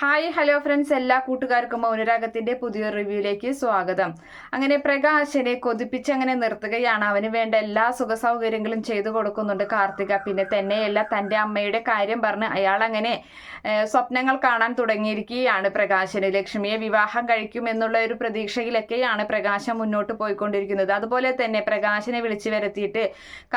Hi hello friends, എല്ലാ കൂട്ടുകാർക്കും മൗനരാഗത്തിന്റെ പുതിയൊരു റിവ്യൂയിലേക്ക് സ്വാഗതം. അങ്ങനെ പ്രകാശനെ കൊതിപ്പിച്ച് അങ്ങനെ നിർത്തുകയാണ്. അവന് വേണ്ട എല്ലാ സുഖ സൗകര്യങ്ങളും ചെയ്തു കൊടുക്കുന്നുണ്ട് കാർത്തിക. പിന്നെ തന്നെയല്ല, തൻ്റെ അമ്മയുടെ കാര്യം പറഞ്ഞ് അയാൾ അങ്ങനെ സ്വപ്നങ്ങൾ കാണാൻ തുടങ്ങിയിരിക്കുകയാണ്. പ്രകാശന് ലക്ഷ്മിയെ വിവാഹം കഴിക്കുമെന്നുള്ള ഒരു പ്രതീക്ഷയിലൊക്കെയാണ് പ്രകാശം മുന്നോട്ട് പോയിക്കൊണ്ടിരിക്കുന്നത്. അതുപോലെ തന്നെ പ്രകാശനെ വിളിച്ചു വരുത്തിയിട്ട്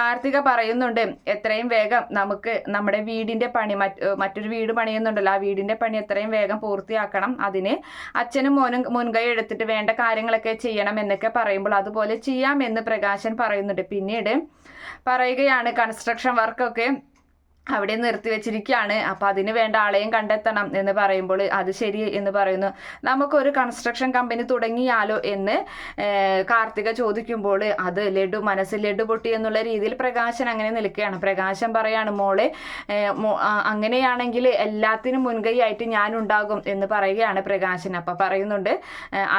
കാർത്തിക പറയുന്നുണ്ട്, എത്രയും വേഗം നമുക്ക് നമ്മുടെ വീടിന്റെ പണി മറ്റൊരു വീട് പണിയുന്നുണ്ടല്ലോ, ആ വീടിന്റെ പണി എത്രയും വേഗം പൂർത്തിയാക്കണം. അതിന് അച്ഛനും മോനും മുൻകൈ എടുത്തിട്ട് വേണ്ട കാര്യങ്ങളൊക്കെ ചെയ്യണം എന്നൊക്കെ പറയുമ്പോൾ അതുപോലെ ചെയ്യാമെന്ന് പ്രകാശൻ പറയുന്നുണ്ട്. പിന്നീട് പറയുകയാണ്, കൺസ്ട്രക്ഷൻ വർക്കൊക്കെ അവിടെ നിർത്തിവെച്ചിരിക്കുകയാണ്, അപ്പം അതിന് വേണ്ട ആളെയും കണ്ടെത്തണം എന്ന് പറയുമ്പോൾ അത് ശരി എന്ന് പറയുന്നു. നമുക്കൊരു കൺസ്ട്രക്ഷൻ കമ്പനി തുടങ്ങിയാലോ എന്ന് കാർത്തിക ചോദിക്കുമ്പോൾ അത് മനസ്സിൽ ലഡു പൊട്ടി എന്നുള്ള രീതിയിൽ പ്രകാശൻ അങ്ങനെ നിൽക്കുകയാണ്. പ്രകാശൻ പറയാണ്, മോളെ അങ്ങനെയാണെങ്കിൽ എല്ലാത്തിനും മുൻകൈയായിട്ട് ഞാനുണ്ടാകും എന്ന് പറയുകയാണ് പ്രകാശൻ. അപ്പം പറയുന്നുണ്ട്,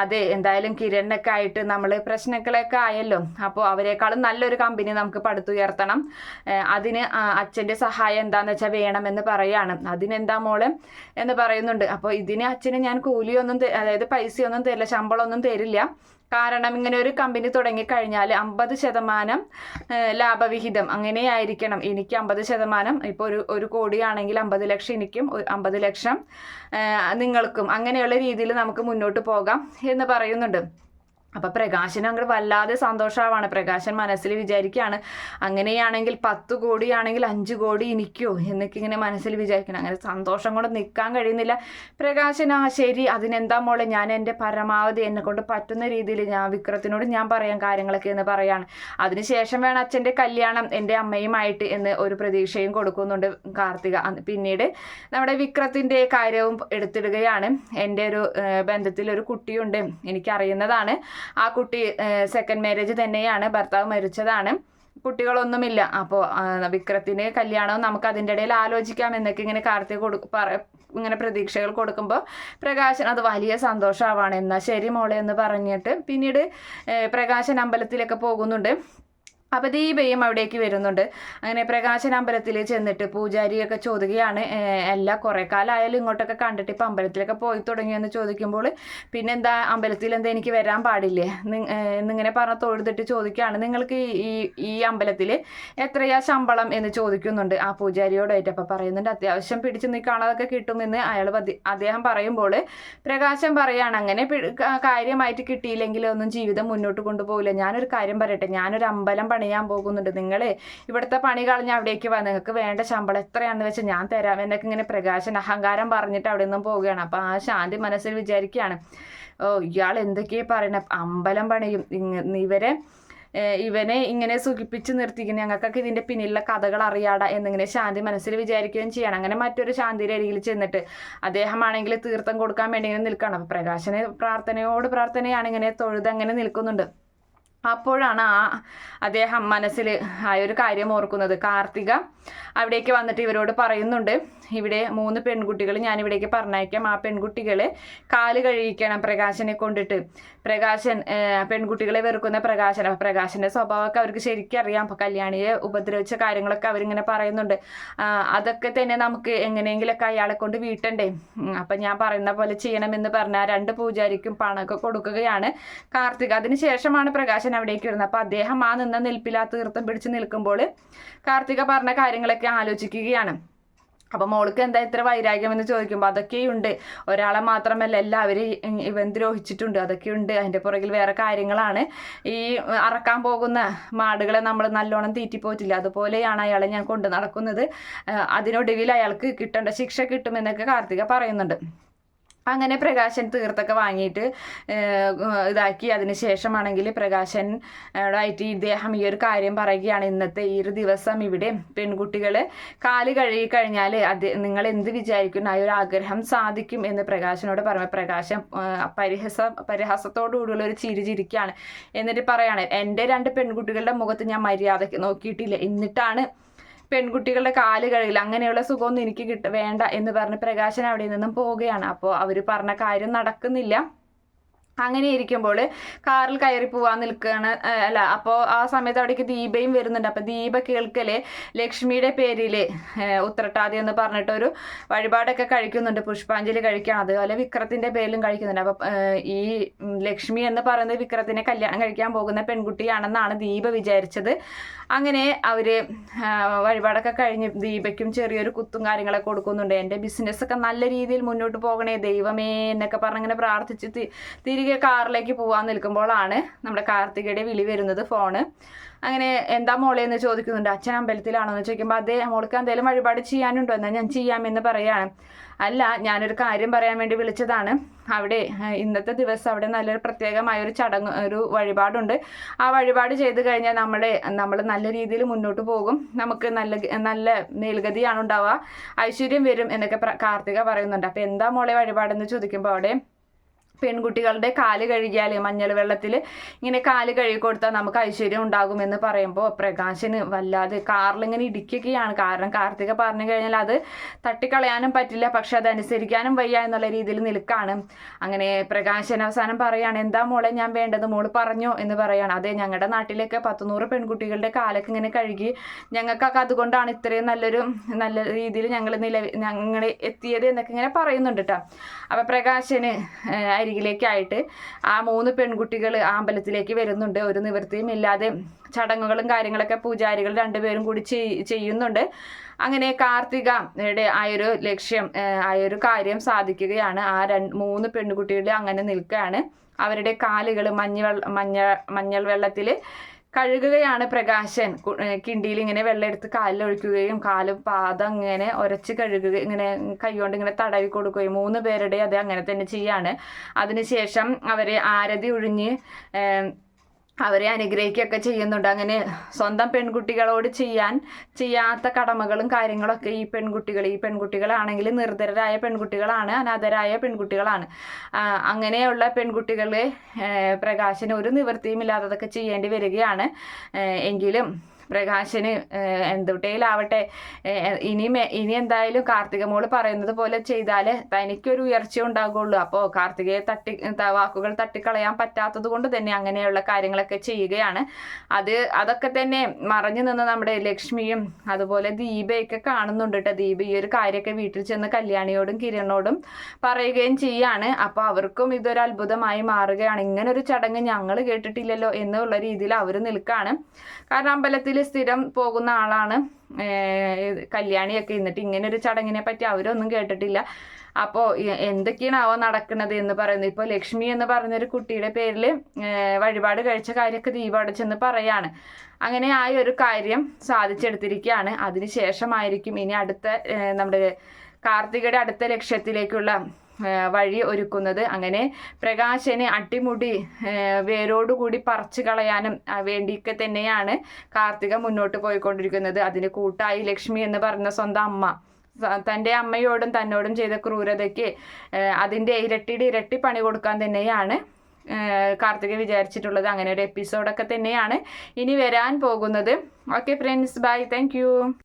അതെ, എന്തായാലും കിരണിനൊക്കെ ആയിട്ട് നമ്മൾ പ്രശ്നങ്ങളൊക്കെ ആയല്ലോ, അപ്പോൾ അവരെക്കാളും നല്ലൊരു കമ്പനി നമുക്ക് പടുത്തുയർത്തണം. അതിന് അച്ഛൻ്റെ സഹായം എന്താന്ന് വെച്ചാൽ വേണമെന്ന് പറയാണ്. അതിനെന്താ മോളെ എന്ന് പറയുന്നുണ്ട്. അപ്പോൾ ഇതിന് അച്ഛന് ഞാൻ കൂലിയൊന്നും, അതായത് പൈസയൊന്നും തരില്ല, ശമ്പളമൊന്നും തരില്ല. കാരണം ഇങ്ങനെ ഒരു കമ്പനി തുടങ്ങിക്കഴിഞ്ഞാൽ 50% ലാഭവിഹിതം അങ്ങനെയായിരിക്കണം. എനിക്ക് 50%, ഇപ്പോൾ ഒരു കോടിയാണെങ്കിൽ 50 ലക്ഷം എനിക്കും 50 ലക്ഷം നിങ്ങൾക്കും, അങ്ങനെയുള്ള രീതിയിൽ നമുക്ക് മുന്നോട്ട് പോകാം എന്ന് പറയുന്നുണ്ട്. അപ്പം പ്രകാശന് അങ്ങോട്ട് വല്ലാതെ സന്തോഷമാവാണ്. പ്രകാശൻ മനസ്സിൽ വിചാരിക്കുകയാണ്, അങ്ങനെയാണെങ്കിൽ 10 കോടിയാണെങ്കിൽ 5 കോടി എനിക്കോ എന്നൊക്കെ ഇങ്ങനെ മനസ്സിൽ വിചാരിക്കണം. അങ്ങനെ സന്തോഷം കൊണ്ട് നിൽക്കാൻ കഴിയുന്നില്ല പ്രകാശൻ. ശരി, അതിനെന്താ മോളെ, ഞാൻ എൻ്റെ പരമാവധി എന്നെ കൊണ്ട് പറ്റുന്ന രീതിയിൽ വിക്രത്തിനോട് ഞാൻ പറയാം കാര്യങ്ങളൊക്കെ എന്ന് പറയാണ്. അതിനുശേഷം വേണം അച്ഛൻ്റെ കല്യാണം എൻ്റെ അമ്മയുമായിട്ട് എന്ന് ഒരു പ്രതീക്ഷയും കൊടുക്കുന്നുണ്ട് കാർത്തിക. പിന്നീട് നമ്മുടെ വിക്രത്തിൻ്റെ കാര്യവും എടുത്തിടുകയാണ്. എൻ്റെ ഒരു ബന്ധത്തിൽ ഒരു കുട്ടിയുണ്ട്, എനിക്കറിയുന്നതാണ്. ആ കുട്ടി സെക്കൻഡ് മാരേജ് തന്നെയാണ്, ഭർത്താവ് മരിച്ചതാണ്, കുട്ടികളൊന്നുമില്ല. അപ്പോൾ വിക്രത്തിന് കല്യാണവും നമുക്ക് അതിൻ്റെ ഇടയിൽ ആലോചിക്കാം എന്നൊക്കെ ഇങ്ങനെ കാർത്തിക ഇങ്ങനെ പ്രതീക്ഷകൾ കൊടുക്കുമ്പോൾ പ്രകാശൻ അത് വലിയ സന്തോഷമാവാണ്. എന്നാൽ ശരി മോളെ എന്ന് പറഞ്ഞിട്ട് പിന്നീട് പ്രകാശൻ അമ്പലത്തിലൊക്കെ പോകുന്നുണ്ട്. അപ്പോൾ ദീപയും അവിടേക്ക് വരുന്നുണ്ട്. അങ്ങനെ പ്രകാശൻ അമ്പലത്തിൽ ചെന്നിട്ട് പൂജാരിയൊക്കെ ചോദിക്കുകയാണ്, എല്ലാ കുറേ കാലമായാലും ഇങ്ങോട്ടൊക്കെ കണ്ടിട്ട് ഇപ്പം അമ്പലത്തിലൊക്കെ പോയി തുടങ്ങിയെന്ന് ചോദിക്കുമ്പോൾ പിന്നെന്താ അമ്പലത്തിൽ എന്താ എനിക്ക് വരാൻ പാടില്ലേ എന്നിങ്ങനെ പറഞ്ഞ് തൊഴുതിട്ട് ചോദിക്കുകയാണ്, നിങ്ങൾക്ക് ഈ അമ്പലത്തിൽ എത്രയാ ശമ്പളം എന്ന് ചോദിക്കുന്നുണ്ട് ആ പൂജാരിയോടായിട്ട്. അപ്പോൾ പറയുന്നുണ്ട്, അത്യാവശ്യം പിടിച്ച് നിൽക്കാണതൊക്കെ കിട്ടുമെന്ന് അദ്ദേഹം പറയുമ്പോൾ പ്രകാശൻ പറയാണ്, അങ്ങനെ കാര്യമായിട്ട് കിട്ടിയില്ലെങ്കിൽ ഒന്നും ജീവിതം മുന്നോട്ട് കൊണ്ടുപോകില്ല. ഞാനൊരു കാര്യം പറയട്ടെ, ഞാനൊരു അമ്പലം പണിയാൻ പോകുന്നുണ്ട്, നിങ്ങൾ ഇവിടുത്തെ പണി കളഞ്ഞ് അവിടേക്ക് വാ, നിങ്ങൾക്ക് വേണ്ട ശമ്പളം എത്രയാണെന്ന് വെച്ചാൽ ഞാൻ തരാം എന്നൊക്കെ ഇങ്ങനെ പ്രകാശൻ അഹങ്കാരം പറഞ്ഞിട്ട് അവിടെ നിന്നും പോവുകയാണ്. അപ്പം ആ ശാന്തി മനസ്സിൽ വിചാരിക്കുകയാണ്, ഇയാൾ എന്തൊക്കെയാ പറയണ, അമ്പലം പണിയും, ഇവനെ ഇങ്ങനെ സുഖിപ്പിച്ച് നിർത്തിക്കുന്നു, ഞങ്ങൾക്കൊക്കെ ഇതിൻ്റെ പിന്നിലുള്ള കഥകൾ അറിയാടാ എന്നിങ്ങനെ ശാന്തി മനസ്സിൽ വിചാരിക്കുകയും ചെയ്യണം. അങ്ങനെ മറ്റൊരു ശാന്തിയുടെ അരികിൽ ചെന്നിട്ട് അദ്ദേഹമാണെങ്കിൽ തീർത്ഥം കൊടുക്കാൻ വേണ്ടി ഇങ്ങനെ നിൽക്കണം. അപ്പം പ്രകാശന് പ്രാർത്ഥനയാണ്, ഇങ്ങനെ തൊഴുതങ്ങനെ നിൽക്കുന്നുണ്ട്. അപ്പോഴാണ് അദ്ദേഹം മനസ്സിൽ ആയൊരു കാര്യം ഓർക്കുന്നത്. കാർത്തിക അവിടേക്ക് വന്നിട്ട് ഇവരോട് പറയുന്നുണ്ട്, ഇവിടെ 3 പെൺകുട്ടികൾ ഞാനിവിടേക്ക് പറഞ്ഞയക്കാം, ആ പെൺകുട്ടികൾ കാല് കഴുകിക്കണം പ്രകാശനെ കൊണ്ടിട്ട്. പ്രകാശൻ പെൺകുട്ടികളെ വെറുക്കുന്ന പ്രകാശൻ, അപ്പോൾ പ്രകാശൻ്റെ സ്വഭാവമൊക്കെ അവർക്ക് ശരിക്കും അറിയാം. അപ്പോൾ കല്യാണിയെ ഉപദ്രവിച്ച കാര്യങ്ങളൊക്കെ അവരിങ്ങനെ പറയുന്നുണ്ട്. അതൊക്കെ തന്നെ നമുക്ക് എങ്ങനെയെങ്കിലൊക്കെ അയാളെ കൊണ്ട് വീട്ടണ്ടേ, അപ്പം ഞാൻ പറയുന്ന പോലെ ചെയ്യണമെന്ന് പറഞ്ഞാൽ 2 പൂജാരിക്കും പണമൊക്കെ കൊടുക്കുകയാണ് കാർത്തിക. അതിനുശേഷമാണ് പ്രകാശൻ അവിടേക്ക് വരുന്നത്. അപ്പോൾ അദ്ദേഹം ആ നിന്ന നിൽപ്പിൽ ആ തീർത്ഥം പിടിച്ച് നിൽക്കുമ്പോൾ കാർത്തിക പറഞ്ഞ കാര്യങ്ങളൊക്കെ ആലോചിക്കുകയാണ്. അപ്പോൾ മോൾക്ക് എന്താ ഇത്ര വൈരാഗ്യം എന്ന് ചോദിക്കുമ്പോൾ അതൊക്കെയുണ്ട്, ഒരാളെ മാത്രമല്ല എല്ലാവരും ഇവൻ ദ്രോഹിച്ചിട്ടുണ്ട്, അതൊക്കെയുണ്ട്, അതിൻ്റെ പുറകിൽ വേറെ കാര്യങ്ങളാണ്. ഈ അറക്കാൻ പോകുന്ന മാടുകളെ നമ്മൾ നല്ലോണം തീറ്റിപ്പോറ്റില്ല, അതുപോലെയാണ് അയാളെ ഞാൻ കൊണ്ട് നടക്കുന്നത്, അതിനൊടുവിൽ അയാൾക്ക് കിട്ടേണ്ട ശിക്ഷ കിട്ടുമെന്നൊക്കെ കാർത്തിക പറയുന്നുണ്ട്. അങ്ങനെ പ്രകാശൻ തീർത്തൊക്കെ വാങ്ങിയിട്ട് ഇതാക്കി. അതിന് ശേഷമാണെങ്കിൽ പ്രകാശനായിട്ട് ഇദ്ദേഹം ഈ ഒരു കാര്യം പറയുകയാണ്, ഇന്നത്തെ ഈ ഒരു ദിവസം ഇവിടെ പെൺകുട്ടികൾ കാല് കഴുകി കഴിഞ്ഞാൽ നിങ്ങൾ എന്ത് വിചാരിക്കും, ആ ഒരു ആഗ്രഹം സാധിക്കും എന്ന് പ്രകാശനോട് പറഞ്ഞു. പ്രകാശൻ പരിഹാസത്തോടുകൂടിയുള്ള ഒരു ചിരിച്ചിരിക്കുകയാണ്. എന്നിട്ട് പറയാണ്, എൻ്റെ 2 പെൺകുട്ടികളുടെ മുഖത്ത് ഞാൻ മര്യാദയ്ക്ക് നോക്കിയിട്ടില്ല, എന്നിട്ടാണ് പെൺകുട്ടികളുടെ കാല് കഴുകില്ല, അങ്ങനെയുള്ള സുഖമൊന്നും എനിക്ക് വേണ്ട എന്ന് പറഞ്ഞ് പ്രകാശൻ അവിടെ നിന്നും പോവുകയാണ്. അപ്പോൾ അവർ പറഞ്ഞ കാര്യം നടക്കുന്നില്ല. അങ്ങനെ ഇരിക്കുമ്പോൾ കാറിൽ കയറി പോവാൻ നിൽക്കുകയാണ്. അല്ല, അപ്പോൾ ആ സമയത്ത് അവിടേക്ക് ദീപയും വരുന്നുണ്ട്. അപ്പോൾ ദീപ കേൾക്കല് ലക്ഷ്മിയുടെ പേരിൽ ഉത്രട്ടാതി എന്ന് പറഞ്ഞിട്ടൊരു വഴിപാടൊക്കെ കഴിക്കുന്നുണ്ട്, പുഷ്പാഞ്ജലി കഴിക്കുകയാണ്. അതുപോലെ വിക്രത്തിൻ്റെ പേരിലും കഴിക്കുന്നുണ്ട്. അപ്പോൾ ഈ ലക്ഷ്മി എന്ന് പറയുന്നത് വിക്രത്തിനെ കല്യാണം കഴിക്കാൻ പോകുന്ന പെൺകുട്ടിയാണെന്നാണ് ദീപ വിചാരിച്ചത്. അങ്ങനെ അവർ വഴിപാടൊക്കെ കഴിഞ്ഞ് ദീപയ്ക്കും ചെറിയൊരു കുത്തും കാര്യങ്ങളൊക്കെ കൊടുക്കുന്നുണ്ട്. എൻ്റെ ബിസിനസ്സൊക്കെ നല്ല രീതിയിൽ മുന്നോട്ട് പോകണേ ദൈവമേ എന്നൊക്കെ പറഞ്ഞിങ്ങനെ പ്രാർത്ഥിച്ച് തിരികെ കാറിലേക്ക് പോകാൻ നിൽക്കുമ്പോഴാണ് നമ്മുടെ കാർത്തികയുടെ വിളി വരുന്നത്, ഫോണ്. അങ്ങനെ എന്താ മോളെ എന്ന് ചോദിക്കുന്നുണ്ട്. അച്ഛൻ അമ്പലത്തിലാണോ എന്ന് ചോദിക്കുമ്പോൾ അതേ, മോൾക്ക് എന്തെങ്കിലും വഴിപാട് ചെയ്യാനുണ്ടോ? എന്നാൽ ഞാൻ ചെയ്യാമെന്ന് പറയാണ്. അല്ല, ഞാനൊരു കാര്യം പറയാൻ വേണ്ടി വിളിച്ചതാണ്. അവിടെ ഇന്നത്തെ ദിവസം അവിടെ നല്ലൊരു പ്രത്യേകമായ ഒരു ചടങ്ങ്, ഒരു വഴിപാടുണ്ട്. ആ വഴിപാട് ചെയ്ത് കഴിഞ്ഞാൽ നമ്മൾ നല്ല രീതിയിൽ മുന്നോട്ട് പോകും, നമുക്ക് നല്ല മേൽഗതിയാണ് ഉണ്ടാവുക, ഐശ്വര്യം വരും എന്നൊക്കെ കാർത്തിക പറയുന്നുണ്ട്. അപ്പോൾ എന്താ മോളെ വഴിപാടെന്ന് ചോദിക്കുമ്പോൾ അവിടെ പെൺകുട്ടികളുടെ കാല് കഴുകിയാൽ മഞ്ഞൾ വെള്ളത്തിൽ ഇങ്ങനെ കാല് കഴുകി കൊടുത്താൽ നമുക്ക് ഐശ്വര്യം ഉണ്ടാകുമെന്ന് പറയുമ്പോൾ പ്രകാശന് വല്ലാതെ കാറിലിങ്ങനെ ഇടിക്കുകയാണ്. കാരണം കാർത്തിക പറഞ്ഞു കഴിഞ്ഞാൽ അത് തട്ടിക്കളയാനും പറ്റില്ല, പക്ഷെ അതനുസരിക്കാനും വയ്യ എന്നുള്ള രീതിയിൽ നിൽക്കാണ്. അങ്ങനെ പ്രകാശൻ അവസാനം പറയാണ്, എന്താ മോളെ ഞാൻ വേണ്ടത്, മോള് പറഞ്ഞോ എന്ന് പറയാണ്. അതെ, ഞങ്ങളുടെ നാട്ടിലേക്ക് 100 പെൺകുട്ടികളുടെ കാലൊക്കെ ഇങ്ങനെ കഴുകി, ഞങ്ങൾക്കൊക്കെ അതുകൊണ്ടാണ് ഇത്രയും നല്ല രീതിയിൽ ഞങ്ങൾ എത്തിയത് എന്നൊക്കെ ഇങ്ങനെ പറയുന്നുണ്ട് കേട്ടോ. അപ്പോൾ പ്രകാശന് അരികിലേക്കായിട്ട് ആ 3 പെൺകുട്ടികൾ ആ അമ്പലത്തിലേക്ക് വരുന്നുണ്ട്. ഒരു നിവൃത്തിയും ഇല്ലാതെ ചടങ്ങുകളും കാര്യങ്ങളൊക്കെ പൂജാരികൾ 2 പേരും കൂടി ചെയ്യുന്നുണ്ട്. അങ്ങനെ കാർത്തികയുടെ ആയൊരു ലക്ഷ്യം, ആയൊരു കാര്യം സാധിക്കുകയാണ്. ആ 3 പെൺകുട്ടികൾ അങ്ങനെ നിൽക്കുകയാണ്. അവരുടെ കാലുകൾ മഞ്ഞൾ വെള്ളത്തിൽ കഴുകുകയാണ് പ്രകാശൻ. കിണ്ടിയിൽ ഇങ്ങനെ വെള്ളം എടുത്ത് കാലിലൊഴിക്കുകയും കാലും പാദം ഇങ്ങനെ ഉരച്ച് കഴുകുക, ഇങ്ങനെ കൈകൊണ്ട് ഇങ്ങനെ തടവി കൊടുക്കുകയും 3 പേരുടെ അത് അങ്ങനെ തന്നെ ചെയ്യാണ്. അതിനുശേഷം അവരെ ആരതി ഒഴിഞ്ഞ് അവരെ അനുഗ്രഹിക്കുകയൊക്കെ ചെയ്യുന്നുണ്ട്. അങ്ങനെ സ്വന്തം പെൺകുട്ടികളോട് ചെയ്യാത്ത കടമകളും കാര്യങ്ങളൊക്കെ ഈ പെൺകുട്ടികളാണെങ്കിൽ നിർധരരായ പെൺകുട്ടികളാണ്, അനാഥരായ പെൺകുട്ടികളാണ്. അങ്ങനെയുള്ള പെൺകുട്ടികളെ പ്രകാശന് ഒരു നിവൃത്തിയും ഇല്ലാത്തതൊക്കെ ചെയ്യേണ്ടി വരികയാണ്. എങ്കിലും പ്രകാശന് എന്തുട്ടേലാവട്ടെ, ഇനി എന്തായാലും കാർത്തിക മോള് പറയുന്നത് പോലെ ചെയ്താൽ തനിക്കൊരു ഉയർച്ച ഉണ്ടാകുള്ളൂ. അപ്പോൾ കാർത്തികയെ വാക്കുകൾ തട്ടിക്കളയാൻ പറ്റാത്തത് കൊണ്ട് തന്നെ അങ്ങനെയുള്ള കാര്യങ്ങളൊക്കെ ചെയ്യുകയാണ്. അതൊക്കെ തന്നെ മറഞ്ഞു നിന്ന് നമ്മുടെ ലക്ഷ്മിയും അതുപോലെ ദീപയൊക്കെ കാണുന്നുണ്ട് കേട്ടോ. ദീപ ഈ ഒരു കാര്യമൊക്കെ വീട്ടിൽ ചെന്ന് കല്യാണിയോടും കിരണോടും പറയുകയും ചെയ്യാണ്. അപ്പോൾ അവർക്കും ഇതൊരു അത്ഭുതമായി മാറുകയാണ്. ഇങ്ങനൊരു ചടങ്ങ് ഞങ്ങൾ കേട്ടിട്ടില്ലല്ലോ എന്നുള്ള രീതിയിൽ അവർ നിൽക്കുകയാണ്. കാരണം അമ്പലത്തിൽ സ്ഥിരം പോകുന്ന ആളാണ് കല്യാണിയൊക്കെ. എന്നിട്ട് ഇങ്ങനൊരു ചടങ്ങിനെ പറ്റി അവരൊന്നും കേട്ടിട്ടില്ല. അപ്പോൾ എന്തൊക്കെയാണാവോ നടക്കുന്നത് എന്ന് പറയുന്നത്. ഇപ്പോൾ ലക്ഷ്മി എന്ന് പറഞ്ഞൊരു കുട്ടിയുടെ പേരിൽ വഴിപാട് കഴിച്ച കാര്യമൊക്കെ ദീപ അവിടെ ചെന്ന് പറയാണ്. അങ്ങനെ ആ ഒരു കാര്യം സാധിച്ചെടുത്തിരിക്കുകയാണ്. അതിനുശേഷമായിരിക്കും ഇനി അടുത്ത നമ്മുടെ കാർത്തികയുടെ അടുത്ത ലക്ഷ്യത്തിലേക്കുള്ള വഴി ഒരുക്കുന്നത്. അങ്ങനെ പ്രകാശനെ അട്ടിമുടി വേരോടുകൂടി പറിച്ചു കളയാനും വേണ്ടിയൊക്കെ തന്നെയാണ് കാർത്തിക മുന്നോട്ട് പോയിക്കൊണ്ടിരിക്കുന്നത്. അതിന് കൂട്ടായി ലക്ഷ്മി എന്ന് പറയുന്ന സ്വന്തം അമ്മ തൻ്റെ അമ്മയോടും തന്നോടും ചെയ്ത ക്രൂരതയ്ക്ക് അതിൻ്റെ ഇരട്ടി പണി കൊടുക്കാൻ തന്നെയാണ് കാർത്തിക വിചാരിച്ചിട്ടുള്ളത്. അങ്ങനെ ഒരു എപ്പിസോഡൊക്കെ തന്നെയാണ് ഇനി വരാൻ പോകുന്നത്. Okay friends, bye, thank U.